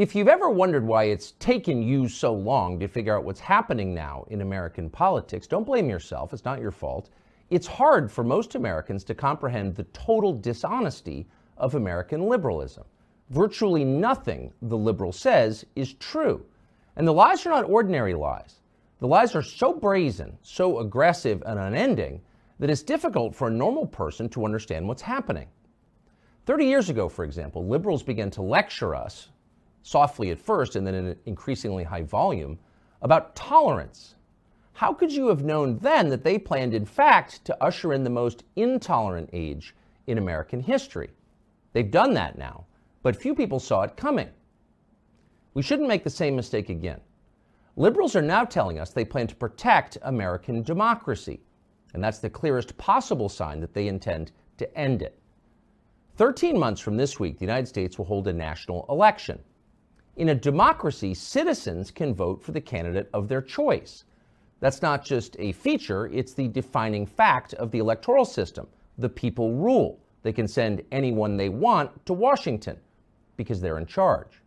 If you've ever wondered why it's taken you so long to figure out what's happening now in American politics, don't blame yourself. It's not your fault. It's hard for most Americans to comprehend the total dishonesty of American liberalism. Virtually nothing the liberal says is true. And the lies are not ordinary lies. The lies are so brazen, so aggressive and unending that it's difficult for a normal person to understand what's happening. 30 years ago, for example, liberals began to lecture us, softly at first and then in an increasingly high volume, about tolerance. How could you have known then that they planned, in fact, to usher in the most intolerant age in American history? They've done that now, but few people saw it coming. We shouldn't make the same mistake again. Liberals are now telling us they plan to protect American democracy, and that's the clearest possible sign that they intend to end it. 13 months from this week, the United States will hold a national election. In a democracy, citizens can vote for the candidate of their choice. That's not just a feature, it's the defining fact of the electoral system. The people rule. They can send anyone they want to Washington because they're in charge.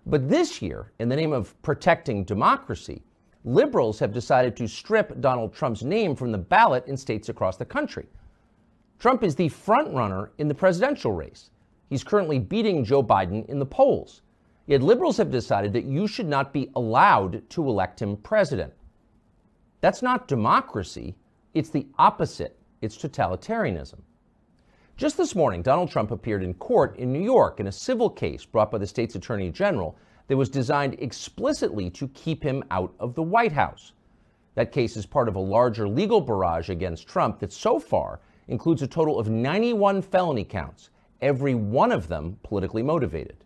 But this year, in the name of protecting democracy, liberals have decided to strip Donald Trump's name from the ballot in states across the country. Trump is the front runner in the presidential race. He's currently beating Joe Biden in the polls. Yet liberals have decided that you should not be allowed to elect him president. That's not democracy. It's the opposite. It's totalitarianism. Just this morning, Donald Trump appeared in court in New York in a civil case brought by the state's attorney general that was designed explicitly to keep him out of the White House. That case is part of a larger legal barrage against Trump that so far includes a total of 91 felony counts, every one of them politically motivated.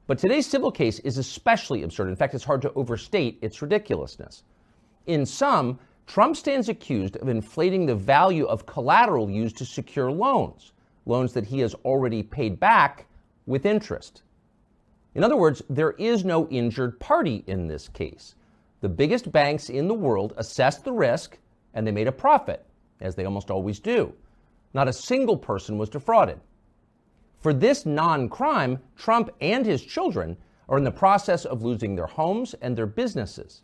But today's civil case is especially absurd. In fact, it's hard to overstate its ridiculousness. In sum, Trump stands accused of inflating the value of collateral used to secure loans that he has already paid back with interest. In other words, there is no injured party in this case. The biggest banks in the world assessed the risk and they made a profit, as they almost always do. Not a single person was defrauded. For this non-crime, Trump and his children are in the process of losing their homes and their businesses.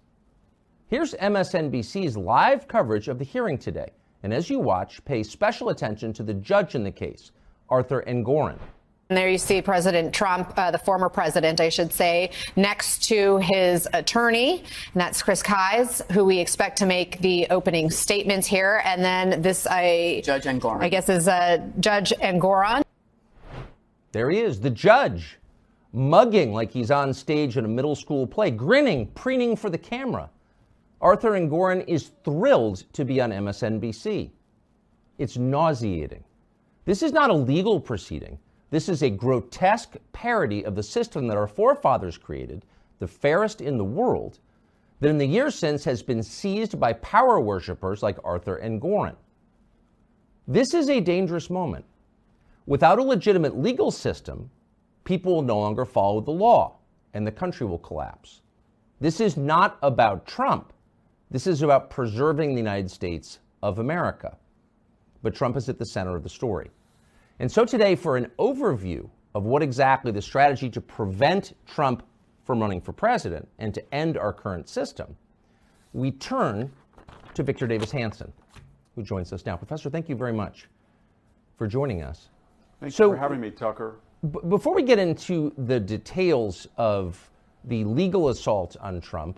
Here's MSNBC's live coverage of the hearing today. And as you watch, pay special attention to the judge in the case, Arthur Engoron. And there you see President Trump, the former president, I should say, next to his attorney, and that's Chris Kise, who we expect to make the opening statements here. And then this, Judge Engoron, I guess, is Judge Engoron. There he is, the judge, mugging like he's on stage in a middle school play, grinning, preening for the camera. Arthur Engoron is thrilled to be on MSNBC. It's nauseating. This is not a legal proceeding. This is a grotesque parody of the system that our forefathers created, the fairest in the world, that in the years since has been seized by power worshipers like Arthur Engoron. This is a dangerous moment. Without a legitimate legal system, people will no longer follow the law and the country will collapse. This is not about Trump. This is about preserving the United States of America. But Trump is at the center of the story. And so today, for an overview of what exactly the strategy to prevent Trump from running for president and to end our current system, we turn to Victor Davis Hanson, who joins us now. Professor, thank you very much for joining us. Thank you for having me, Tucker. Before we get into the details of the legal assault on Trump,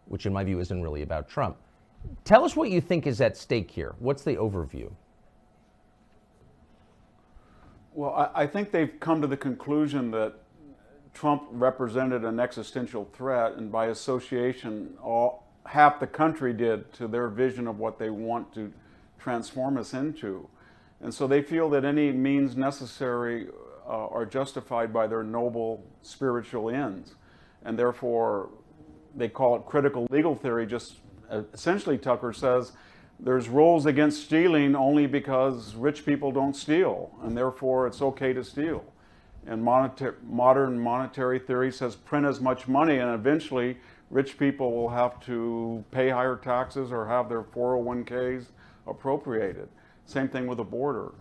which in my view isn't really about Trump, tell us what you think is at stake here. What's the overview? Well, I think they've come to the conclusion that Trump represented an existential threat, and by association, half the country did to their vision of what they want to transform us into. And so they feel that any means necessary are justified by their noble spiritual ends. And therefore, they call it critical legal theory. Just essentially, Tucker says, there's rules against stealing only because rich people don't steal, and therefore it's okay to steal. And modern monetary theory says print as much money, and eventually rich people will have to pay higher taxes or have their 401ks appropriated. Same thing with the border.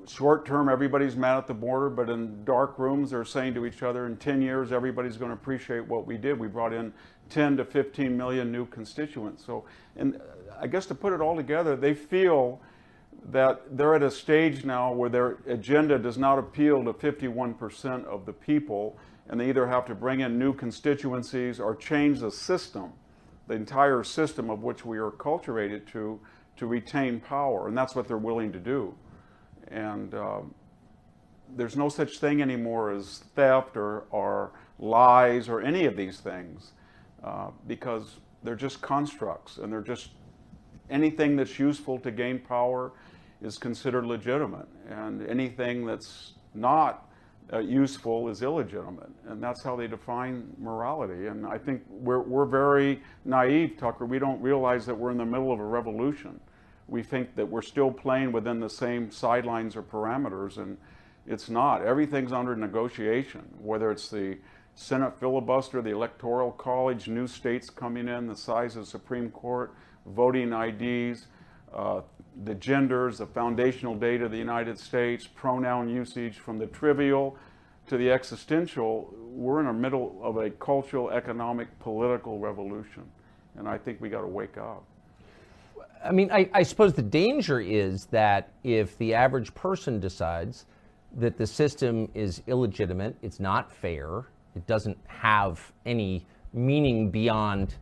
Short term, everybody's mad at the border, but in dark rooms, they're saying to each other, in 10 years, everybody's going to appreciate what we did. We brought in 10 to 15 million new constituents. So, and I guess to put it all together, they feel that they're at a stage now where their agenda does not appeal to 51% of the people, and they either have to bring in new constituencies or change the system, the entire system of which we are acculturated to retain power, and that's what they're willing to do. And there's no such thing anymore as theft or lies or any of these things, because they're just constructs, and they're just anything that's useful to gain power is considered legitimate, and anything that's not useful is illegitimate, and that's how they define morality. And I think we're very naive, Tucker. We don't realize that we're in the middle of a revolution. We think that we're still playing within the same sidelines or parameters, and it's not. Everything's under negotiation, whether it's the Senate filibuster, the Electoral College, new states coming in, the size of the Supreme Court, voting IDs, the genders, the foundational data of the United States, pronoun usage, from the trivial to the existential. We're in the middle of a cultural, economic, political revolution, and I think we got to wake up. I mean, I suppose the danger is that if the average person decides that the system is illegitimate, it's not fair, it doesn't have any meaning beyond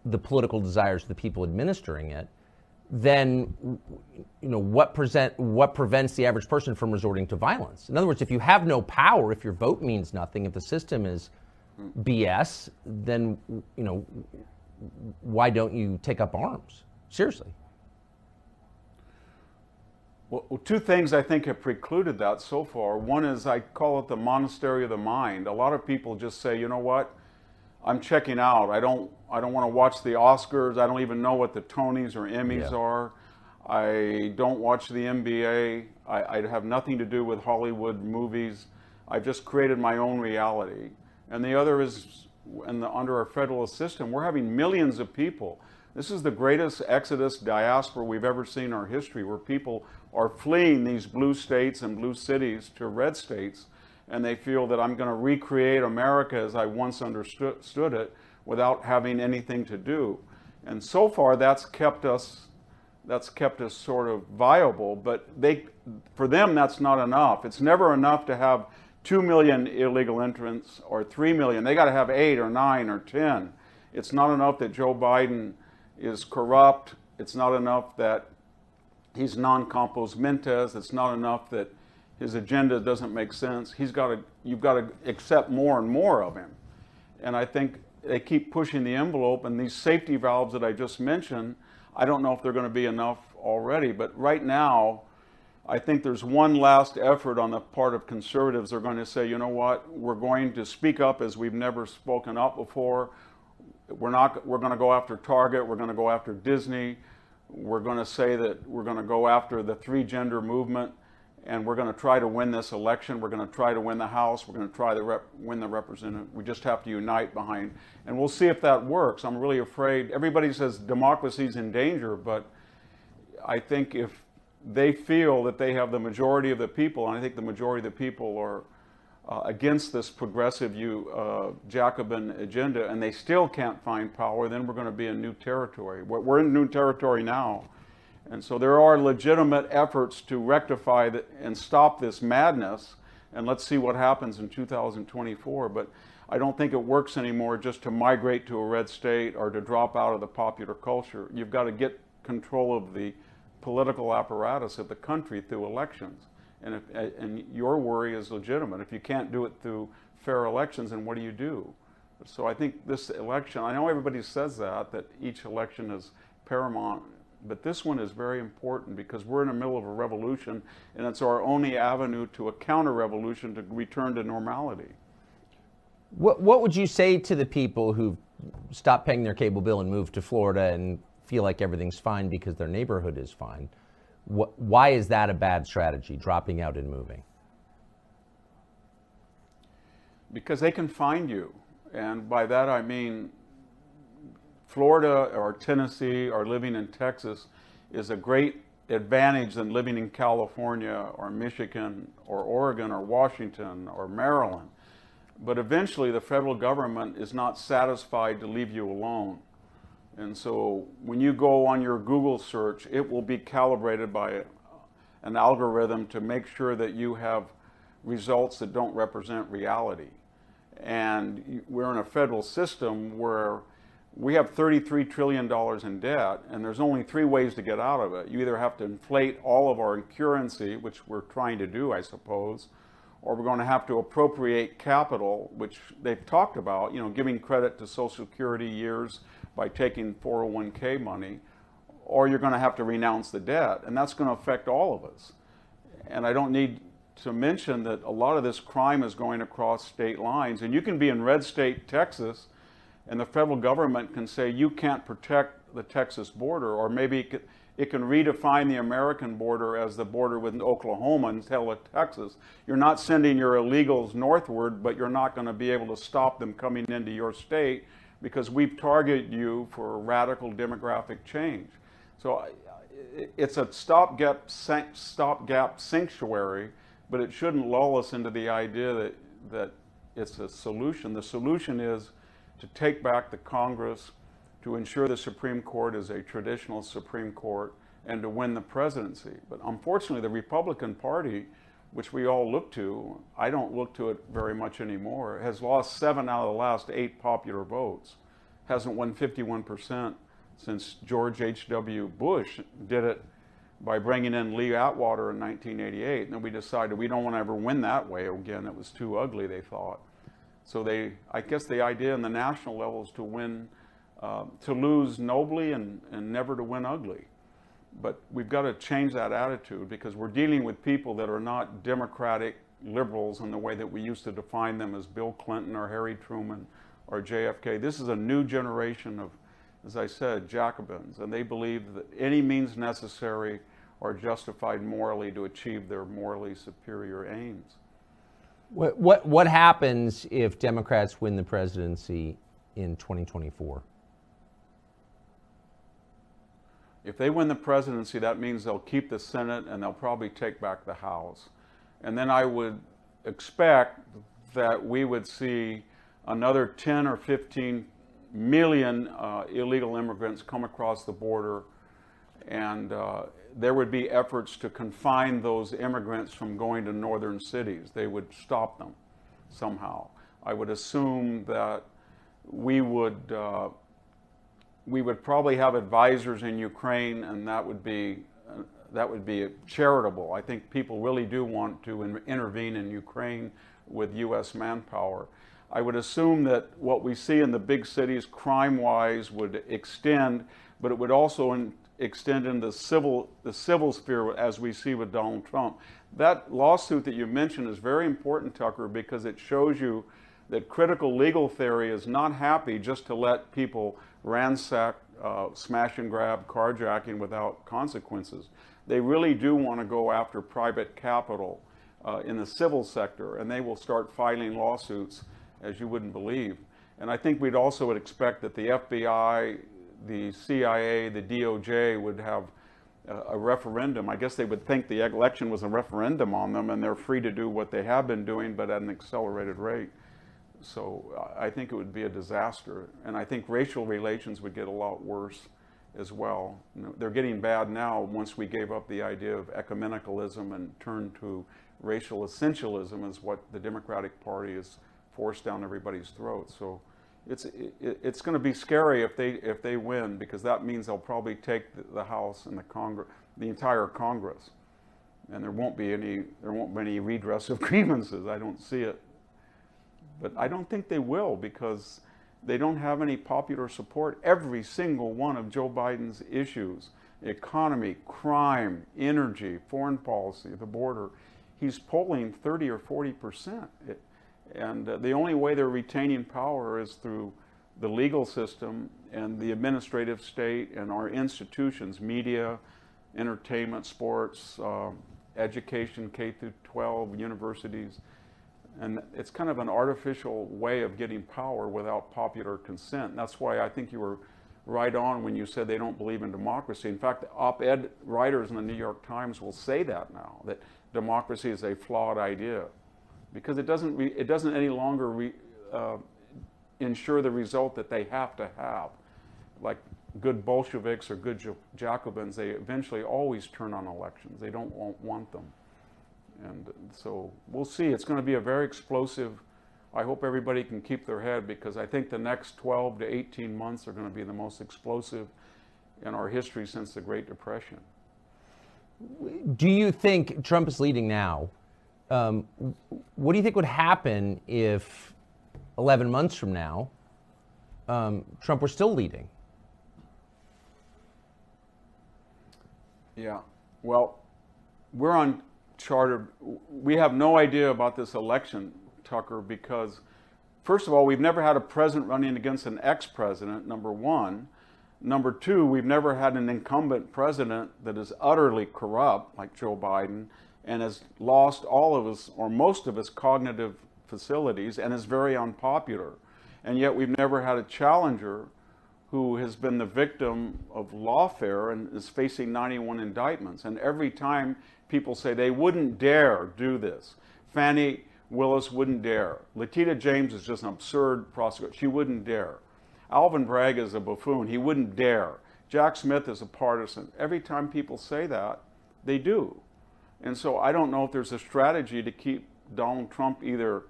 the political desires of the people administering it, then what prevents the average person from resorting to violence? In other words, if you have no power, if your vote means nothing, if the system is BS, then why don't you take up arms? Seriously. Well, two things I think have precluded that so far. One is, I call it the monastery of the mind. A lot of people just say, you know what, I'm checking out. I don't want to watch the Oscars. I don't even know what the Tonys or Emmys are. I don't watch the NBA. I have nothing to do with Hollywood movies. I've just created my own reality. And the other is, under our federalist system, we're having millions of people. This is the greatest exodus diaspora we've ever seen in our history, where people are fleeing these blue states and blue cities to red states, and they feel that I'm going to recreate America as I once understood it without having anything to do. And so far, that's kept us sort of viable, but for them, that's not enough. It's never enough to have 2 million illegal entrants or 3 million. They got to have 8 or 9 or 10. It's not enough that Joe Biden is corrupt. It's not enough that he's non-compos mentis. It's not enough that his agenda doesn't make sense. You've got to accept more and more of him. And I think they keep pushing the envelope, and these safety valves that I just mentioned, I don't know if they're going to be enough already. But right now, I think there's one last effort on the part of conservatives. They're going to say, you know what, we're going to speak up as we've never spoken up before. We're going to go after Target. We're going to go after Disney. We're going to say that we're going to go after the 3-gender movement, and we're going to try to win this election. We're going to try to win the House. We're going to try to win the representative. We just have to unite behind, and we'll see if that works. I'm really afraid. Everybody says democracy's in danger, but I think if they feel that they have the majority of the people, and I think the majority of the people are against this progressive Jacobin agenda, and they still can't find power, then we're going to be in new territory. We're in new territory now. And so there are legitimate efforts to rectify and stop this madness, and let's see what happens in 2024. But I don't think it works anymore just to migrate to a red state or to drop out of the popular culture. You've got to get control of the political apparatus of the country through elections. And your worry is legitimate. If you can't do it through fair elections, then what do you do? So I think this election, I know everybody says that each election is paramount, but this one is very important because we're in the middle of a revolution, and it's our only avenue to a counter-revolution to return to normality. What would you say to the people who stopped paying their cable bill and moved to Florida and feel like everything's fine because their neighborhood is fine? Why is that a bad strategy, dropping out and moving? Because they can find you. And by that I mean Florida or Tennessee or living in Texas is a great advantage than living in California or Michigan or Oregon or Washington or Maryland. But eventually the federal government is not satisfied to leave you alone. And so when you go on your Google search, it will be calibrated by an algorithm to make sure that you have results that don't represent reality. And we're in a federal system where we have $33 trillion in debt, and there's only three ways to get out of it. You either have to inflate all of our currency, which we're trying to do, I suppose, or we're going to have to appropriate capital, which they've talked about, giving credit to Social Security years by taking 401k money, or you're going to have to renounce the debt, and that's going to affect all of us. And I don't need to mention that a lot of this crime is going across state lines, and you can be in red state Texas, and the federal government can say you can't protect the Texas border, or maybe it can redefine the American border as the border with Oklahoma and tell it Texas. You're not sending your illegals northward, but you're not going to be able to stop them coming into your state because we've targeted you for radical demographic change. So it's a stopgap sanctuary, but it shouldn't lull us into the idea that it's a solution. The solution is to take back the Congress, to ensure the Supreme Court is a traditional Supreme Court, and to win the presidency. But unfortunately, the Republican Party, which we all look to, I don't look to it very much anymore, has lost 7 out of the last 8 popular votes, hasn't won 51% since George H.W. Bush did it by bringing in Lee Atwater in 1988. And then we decided we don't want to ever win that way again. It was too ugly, they thought. So I guess the idea in the national level is to win, to lose nobly and never to win ugly. But we've got to change that attitude because we're dealing with people that are not democratic liberals in the way that we used to define them as Bill Clinton or Harry Truman or JFK. This is a new generation of, as I said, Jacobins, and they believe that any means necessary are justified morally to achieve their morally superior aims. What happens if Democrats win the presidency in 2024? If they win the presidency, that means they'll keep the Senate and they'll probably take back the House. And then I would expect that we would see another 10 or 15 million illegal immigrants come across the border, and there would be efforts to confine those immigrants from going to northern cities. They would stop them somehow. I would assume that we would probably have advisors in Ukraine, and that would be charitable. I think people really do want to intervene in Ukraine with U.S. manpower. I would assume that what we see in the big cities crime-wise would extend, but it would also extend in the civil sphere as we see with Donald Trump. That lawsuit that you mentioned is very important, Tucker, because it shows you that critical legal theory is not happy just to let people ransack, smash and grab, carjacking without consequences. They really do want to go after private capital in the civil sector, and they will start filing lawsuits as you wouldn't believe. And I think we'd also expect that the FBI, the CIA, the DOJ would have a referendum. I guess they would think the election was a referendum on them, and they're free to do what they have been doing, but at an accelerated rate. So I think it would be a disaster. And I think racial relations would get a lot worse as well. They're getting bad now once we gave up the idea of ecumenicalism and turned to racial essentialism is what the Democratic Party has forced down everybody's throats. So it's going to be scary if they win, because that means they'll probably take the House and the Congress, the entire Congress, and there won't be any redress of grievances. I don't see it, but I don't think they will, because they don't have any popular support. Every single one of Joe Biden's issues, economy, crime, energy, foreign policy, the border, he's polling 30 or 40%. And the only way they're retaining power is through the legal system and the administrative state and our institutions, media, entertainment, sports, education, K through 12, universities. And it's kind of an artificial way of getting power without popular consent. That's why I think you were right on when you said they don't believe in democracy. In fact, op-ed writers in the New York Times will say that now, that democracy is a flawed idea, because it doesn't any longer ensure the result that they have to have. Like good Bolsheviks or good Jacobins, they eventually always turn on elections. They don't want them. And so we'll see. It's going to be a very explosive. I hope everybody can keep their head, because I think the next 12 to 18 months are going to be the most explosive in our history since the Great Depression. Do you think Trump is leading now? What do you think would happen if 11 months from now Trump were still leading? Yeah, well, we're uncharted. We have no idea about this election, Tucker, because first of all, we've never had a president running against an ex-president, number one. Number two, we've never had an incumbent president that is utterly corrupt, like Joe Biden, and has lost all of his, or most of his cognitive facilities, and is very unpopular. And yet we've never had a challenger who has been the victim of lawfare and is facing 91 indictments. And every time people say they wouldn't dare do this. Fani Willis wouldn't dare. Letitia James is just an absurd prosecutor. She wouldn't dare. Alvin Bragg is a buffoon. He wouldn't dare. Jack Smith is a partisan. Every time people say that, they do. And so I don't know if there's a strategy to keep Donald Trump either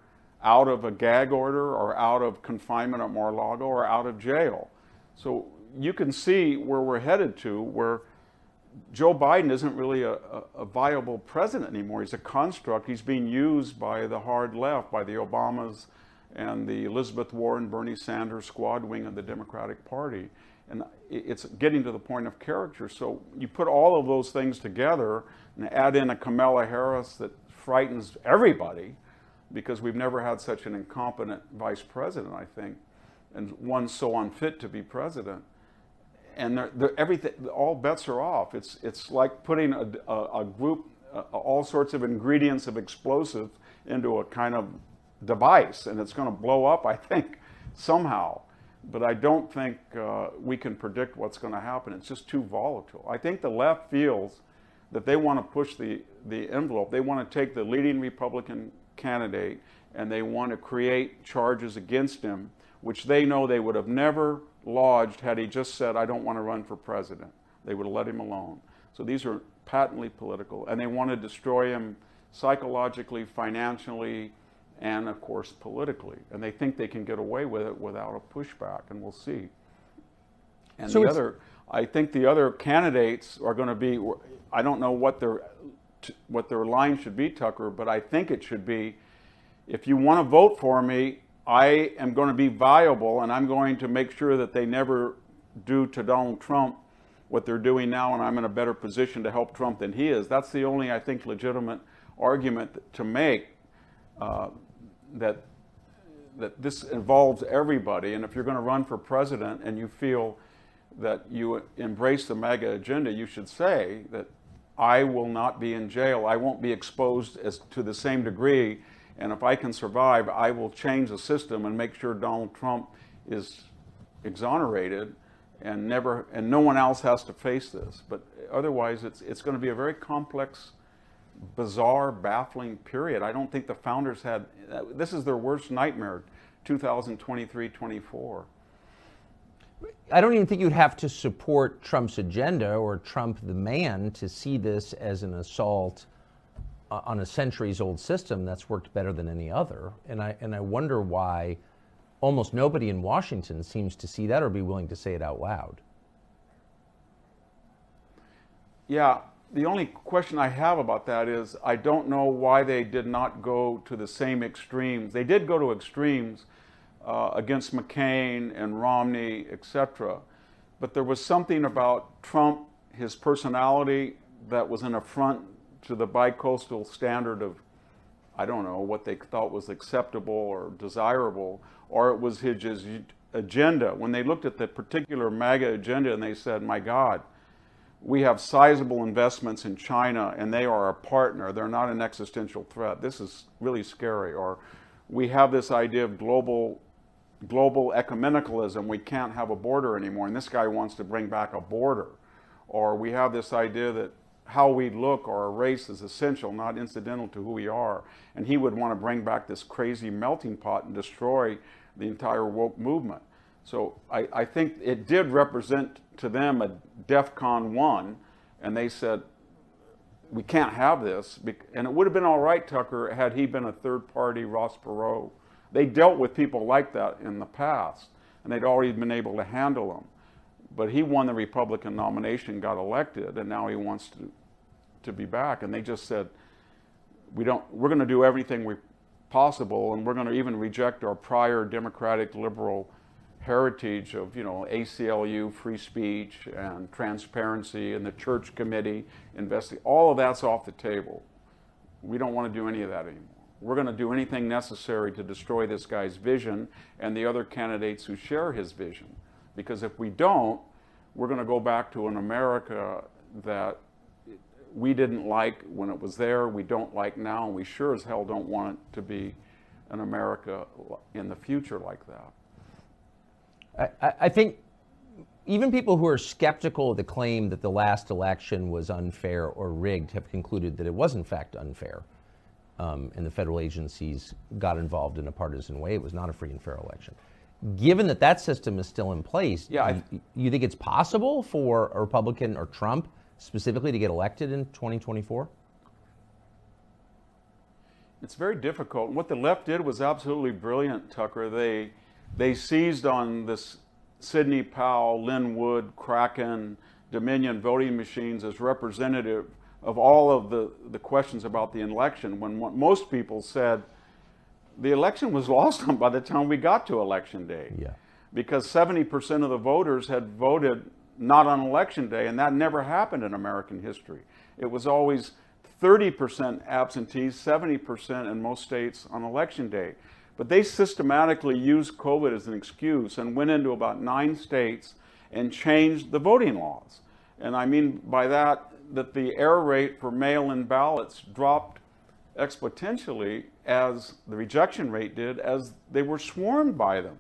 out of a gag order or out of confinement at Mar-a-Lago or out of jail. So you can see where we're headed to, where Joe Biden isn't really a viable president anymore. He's a construct. He's being used by the hard left, by the Obamas and the Elizabeth Warren, Bernie Sanders squad wing of the Democratic Party. And it's getting to the point of caricature. So you put all of those things together and add in a Kamala Harris that frightens everybody, because we've never had such an incompetent vice president, I think, and one so unfit to be president. And everything, all bets are off. It's like putting a group, all sorts of ingredients of explosive into a kind of device, and it's going to blow up, I think, somehow. But I don't think we can predict what's going to happen. It's just too volatile. I think the left feels that they want to push the envelope. They want to take the leading Republican candidate and they want to create charges against him, which they know they would have never lodged had he just said, I don't want to run for president. They would have let him alone. So these are patently political, and they want to destroy him psychologically, financially, and of course politically. And they think they can get away with it without a pushback, and we'll see. And so I think the other candidates are going to be, I don't know what their line should be, Tucker, but I think it should be, if you want to vote for me, I am going to be viable, and I'm going to make sure that they never do to Donald Trump what they're doing now, and I'm in a better position to help Trump than he is. That's the only, I think, legitimate argument to make, that this involves everybody. And if you're going to run for president and you feel that you embrace the MAGA agenda, you should say that I will not be in jail. I won't be exposed to the same degree. And if I can survive, I will change the system and make sure Donald Trump is exonerated and no one else has to face this. But otherwise, it's going to be a very complex, bizarre, baffling period. I don't think the founders had, this is their worst nightmare, 2023-24. I don't even think you'd have to support Trump's agenda or Trump the man to see this as an assault on a centuries-old system that's worked better than any other. And I wonder why almost nobody in Washington seems to see that or be willing to say it out loud. Yeah, the only question I have about that is I don't know why they did not go to the same extremes. They did go to extremes against McCain and Romney, etc. But there was something about Trump, his personality, that was an affront to the bicoastal standard of, I don't know, what they thought was acceptable or desirable, or it was his agenda. When they looked at the particular MAGA agenda and they said, my God, we have sizable investments in China and they are a partner, they're not an existential threat. This is really scary. Or we have this idea of global global ecumenicalism, we can't have a border anymore, and this guy wants to bring back a border. Or we have this idea that how we look or our race is essential, not incidental to who we are. And he would want to bring back this crazy melting pot and destroy the entire woke movement. So I think it did represent to them a DEFCON 1, and they said, we can't have this. And it would have been all right, Tucker, had he been a third party Ross Perot. They dealt with people like that in the past, and they'd already been able to handle them. But he won the Republican nomination, got elected, and now he wants to be back. And they just said, we're going to do everything possible, and we're going to even reject our prior democratic liberal heritage of, ACLU, free speech, and transparency, and the church committee investing. All of that's off the table. We don't want to do any of that anymore. We're going to do anything necessary to destroy this guy's vision and the other candidates who share his vision. Because if we don't, we're going to go back to an America that we didn't like when it was there, we don't like now, and we sure as hell don't want it to be an America in the future like that. I think even people who are skeptical of the claim that the last election was unfair or rigged have concluded that it was in fact unfair, and the federal agencies got involved in a partisan way. It was not a free and fair election. Given that that system is still in place, you think it's possible for a Republican or Trump specifically to get elected in 2024? It's very difficult. What the left did was absolutely brilliant, Tucker. They seized on this Sidney Powell, Lynn Wood, Kraken, Dominion voting machines as representative of all of the questions about the election, when most people said the election was lost on by the time we got to Election Day. Yeah. Because 70% of the voters had voted not on Election Day, and that never happened in American history. It was always 30% absentees, 70% in most states on Election Day. But they systematically used COVID as an excuse and went into about 9 states and changed the voting laws. And I mean by that the error rate for mail-in ballots dropped exponentially as the rejection rate did, as they were swarmed by them.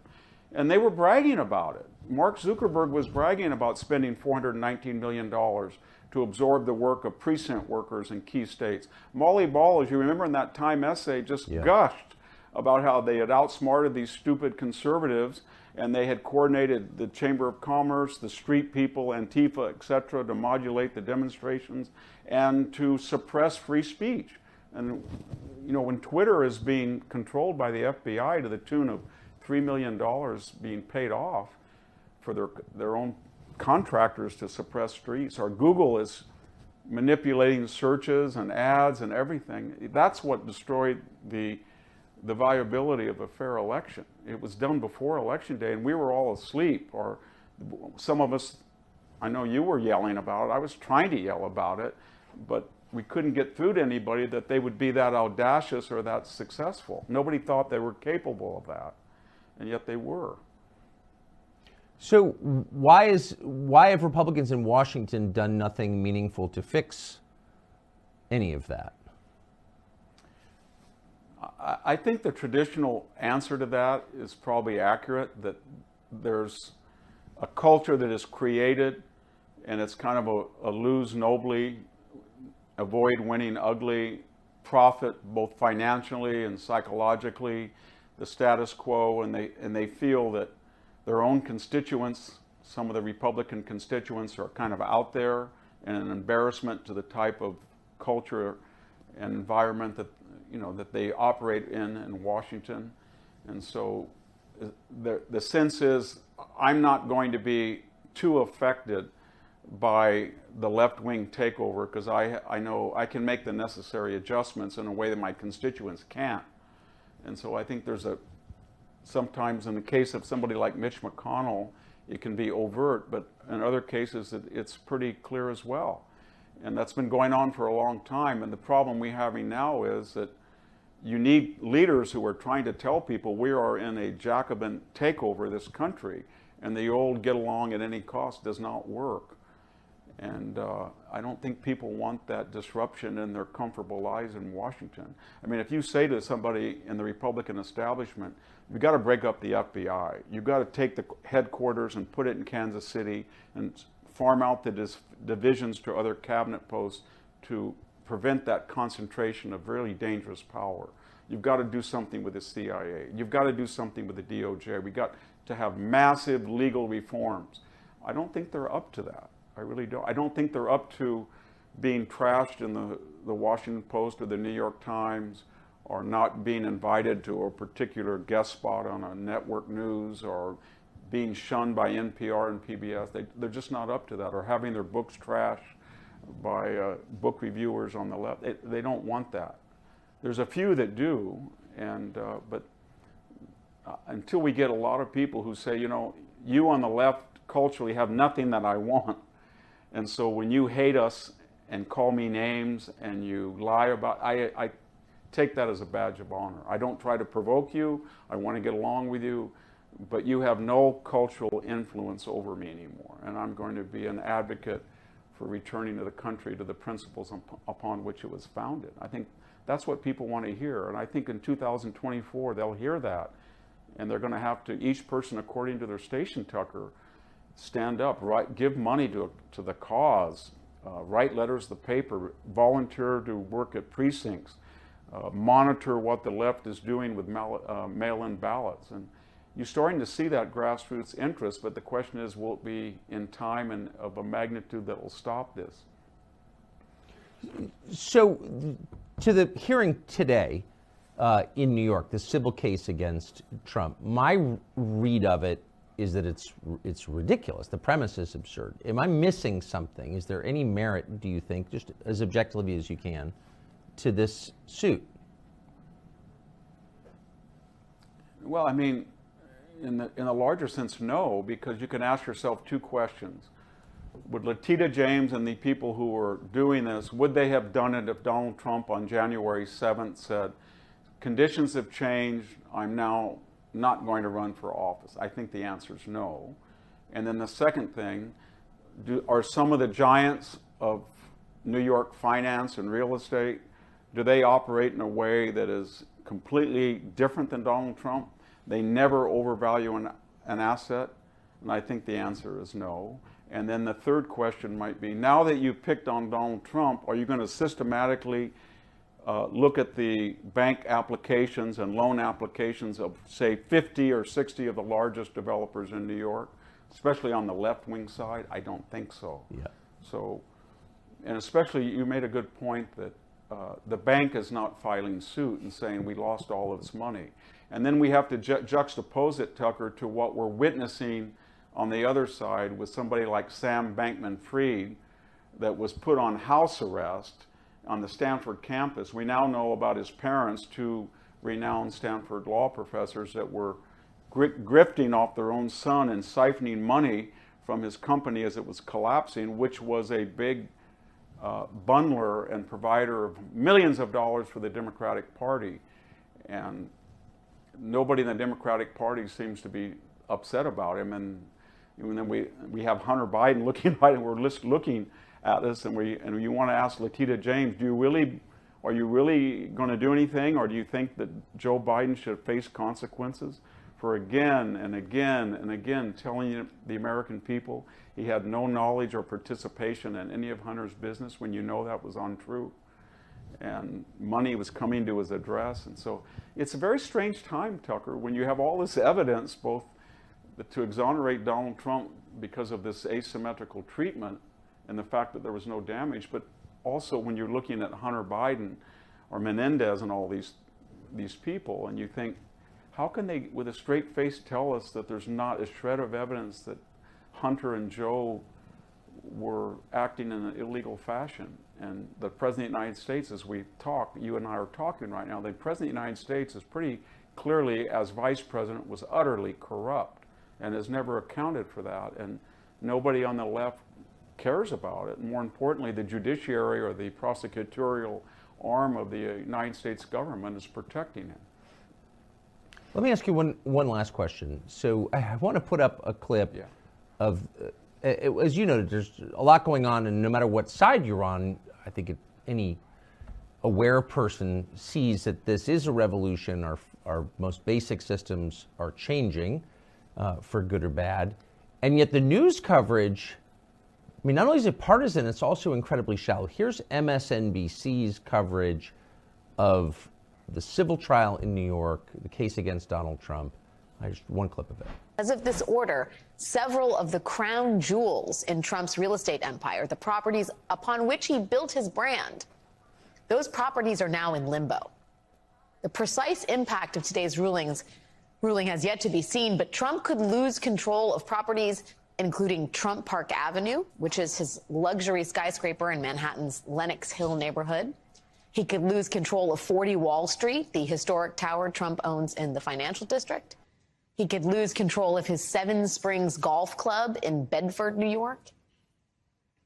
And they were bragging about it. Mark Zuckerberg was bragging about spending $419 million to absorb the work of precinct workers in key states. Molly Ball, as you remember in that Time essay, just gushed about how they had outsmarted these stupid conservatives, and they had coordinated the Chamber of Commerce, the street people, Antifa, etc., to modulate the demonstrations and to suppress free speech. And when Twitter is being controlled by the FBI to the tune of $3 million being paid off for their own contractors to suppress streets, or Google is manipulating searches and ads and everything, that's what destroyed the viability of a fair election. It was done before Election Day, and we were all asleep, or some of us, I know you were yelling about it, I was trying to yell about it, but we couldn't get through to anybody that they would be that audacious or that successful. Nobody thought they were capable of that, and yet they were. So why have Republicans in Washington done nothing meaningful to fix any of that? I think the traditional answer to that is probably accurate, that there's a culture that is created, and it's kind of a lose nobly, avoid winning ugly, profit both financially and psychologically, the status quo, and they feel that their own constituents, some of the Republican constituents, are kind of out there and an embarrassment to the type of culture and environment that they operate in Washington. And so the sense is, I'm not going to be too affected by the left-wing takeover, because I know I can make the necessary adjustments in a way that my constituents can't. And so I think sometimes in the case of somebody like Mitch McConnell, it can be overt, but in other cases it's pretty clear as well. And that's been going on for a long time. And the problem we're having now is that you need leaders who are trying to tell people we are in a Jacobin takeover of this country, and the old get along at any cost does not work. And I don't think people want that disruption in their comfortable lives in Washington. I mean, if you say to somebody in the Republican establishment, you've got to break up the FBI, you've got to take the headquarters and put it in Kansas City and farm out the divisions to other cabinet posts to prevent that concentration of really dangerous power. You've got to do something with the CIA. You've got to do something with the DOJ. We've got to have massive legal reforms. I don't think they're up to that. I really don't. I don't think they're up to being trashed in the Washington Post or the New York Times, or not being invited to a particular guest spot on a network news, or being shunned by NPR and PBS. They're just not up to that, or having their books trashed by book reviewers on the left. They don't want that. There's a few that do, but until we get a lot of people who say, you know, you on the left culturally have nothing that I want. And so when you hate us and call me names and you lie about, I take that as a badge of honor. I don't try to provoke you. I want to get along with you, but you have no cultural influence over me anymore. And I'm going to be an advocate for returning to the country to the principles upon which it was founded. I think that's what people want to hear. And I think in 2024, they'll hear that. And they're going to have to, each person according to their station, Tucker, stand up, give money to the cause, write letters to the paper, volunteer to work at precincts, monitor what the left is doing with mail-in ballots. And you're starting to see that grassroots interest, but the question is, will it be in time and of a magnitude that will stop this? So, to the hearing today in New York, the civil case against Trump, my read of it is that it's ridiculous. The premise is absurd. Am I missing something? Is there any merit, do you think, just as objectively as you can, to this suit? Well, I mean, in a larger sense, no, because you can ask yourself two questions. Would Letitia James and the people who were doing this, would they have done it if Donald Trump on January 7th said, conditions have changed, I'm now not going to run for office? I think the answer is no. And then the second thing, are some of the giants of New York finance and real estate, do they operate in a way that is completely different than Donald Trump? They never overvalue an asset? And I think the answer is no. And then the third question might be, now that you've picked on Donald Trump, are you going to systematically look at the bank applications and loan applications of, say, 50 or 60 of the largest developers in New York, especially on the left-wing side? I don't think so. Yeah. So, and especially you made a good point that the bank is not filing suit and saying we lost all of its money. And then we have to juxtapose it, Tucker, to what we're witnessing on the other side with somebody like Sam Bankman-Fried that was put on house arrest on the Stanford campus. We now know about his parents, two renowned Stanford law professors that were grifting off their own son and siphoning money from his company as it was collapsing, which was a big bundler and provider of millions of dollars for the Democratic Party. And nobody in the Democratic Party seems to be upset about him. And then we have Hunter Biden looking right, and we're looking at this, and you want to ask Letitia James, are you really going to do anything, or do you think that Joe Biden should face consequences for again and again and again telling the American people he had no knowledge or participation in any of Hunter's business when you know that was untrue, and money was coming to his address? And so it's a very strange time, Tucker, when you have all this evidence, both to exonerate Donald Trump because of this asymmetrical treatment and the fact that there was no damage, but also when you're looking at Hunter Biden or Menendez and all these people, and you think, how can they, with a straight face, tell us that there's not a shred of evidence that Hunter and Joe were acting in an illegal fashion? And the President of the United States, as we talk, you and I are talking right now, the President of the United States is pretty clearly, as Vice President, was utterly corrupt and has never accounted for that. And nobody on the left cares about it. And more importantly, the judiciary or the prosecutorial arm of the United States government is protecting him. Let me ask you one last question. So I want to put up a clip of as you know, there's a lot going on, and no matter what side you're on, I think any aware person sees that this is a revolution. Our most basic systems are changing for good or bad. And yet the news coverage, I mean, not only is it partisan, it's also incredibly shallow. Here's MSNBC's coverage of the civil trial in New York, the case against Donald Trump. Just one clip of it. As of this order, several of the crown jewels in Trump's real estate empire, the properties upon which he built his brand, those properties are now in limbo. The precise impact of today's ruling has yet to be seen, but Trump could lose control of properties including Trump Park Avenue, which is his luxury skyscraper in Manhattan's Lenox Hill neighborhood. He could lose control of 40 Wall Street, the historic tower Trump owns in the financial district. He could lose control of his Seven Springs Golf Club in Bedford, New York.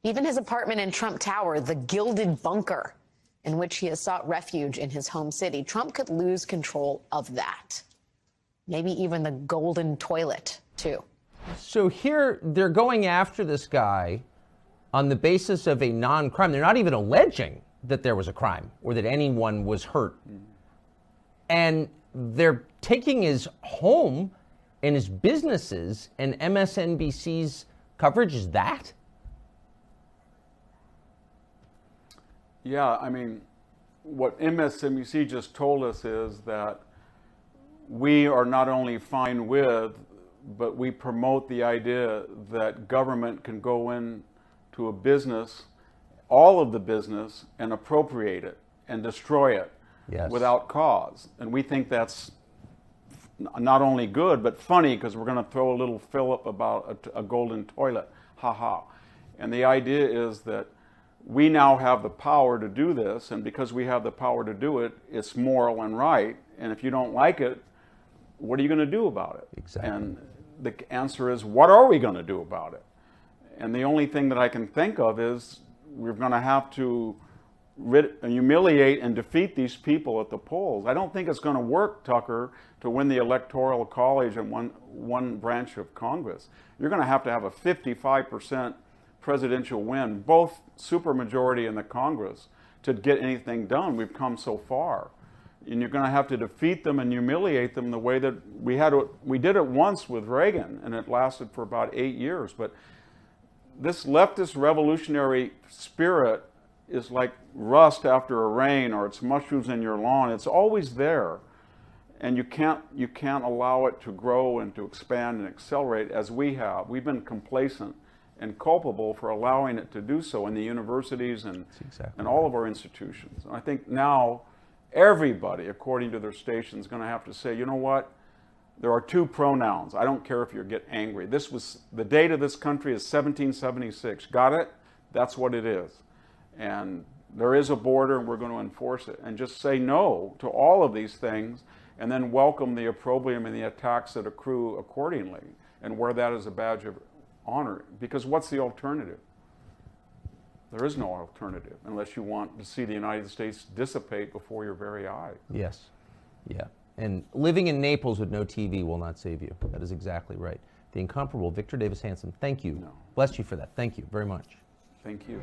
Even his apartment in Trump Tower, the Gilded Bunker, in which he has sought refuge in his home city. Trump could lose control of that. Maybe even the golden toilet, too. So here they're going after this guy on the basis of a non-crime. They're not even alleging that there was a crime or that anyone was hurt. And they're taking his home and his businesses, and MSNBC's coverage is that? Yeah, I mean, what MSNBC just told us is that we are not only fine with, but we promote the idea that government can go into a business, all of the business, and appropriate it and destroy it without cause. And we think that's not only good, but funny, because we're going to throw a little fillip about a golden toilet. Ha ha. And the idea is that we now have the power to do this, and because we have the power to do it, it's moral and right. And if you don't like it, what are you going to do about it? Exactly. And the answer is, what are we going to do about it? And the only thing that I can think of is we're going to have to humiliate and defeat these people at the polls. I don't think it's going to work, Tucker, to win the Electoral College in one branch of Congress. You're going to have a 55% presidential win, both supermajority in the Congress, to get anything done. We've come so far. And you're going to have to defeat them and humiliate them the way that we did it once with Reagan, and it lasted for about 8 years. But this leftist revolutionary spirit is like rust after a rain, or it's mushrooms in your lawn. It's always there, and you can't allow it to grow and to expand and accelerate as we have. We've been complacent and culpable for allowing it to do so in the universities and all of our institutions. And I think now everybody, according to their station, is going to have to say, you know what? There are two pronouns. I don't care if you get angry. This was the date of this country is 1776. Got it? That's what it is. And there is a border, and we're going to enforce it. And just say no to all of these things, and then welcome the opprobrium and the attacks that accrue accordingly, and wear that as a badge of honor. Because what's the alternative? There is no alternative unless you want to see the United States dissipate before your very eyes. Yes. Yeah. And living in Naples with no TV will not save you. That is exactly right. The incomparable Victor Davis Hanson, thank you. No. Bless you for that. Thank you very much. Thank you.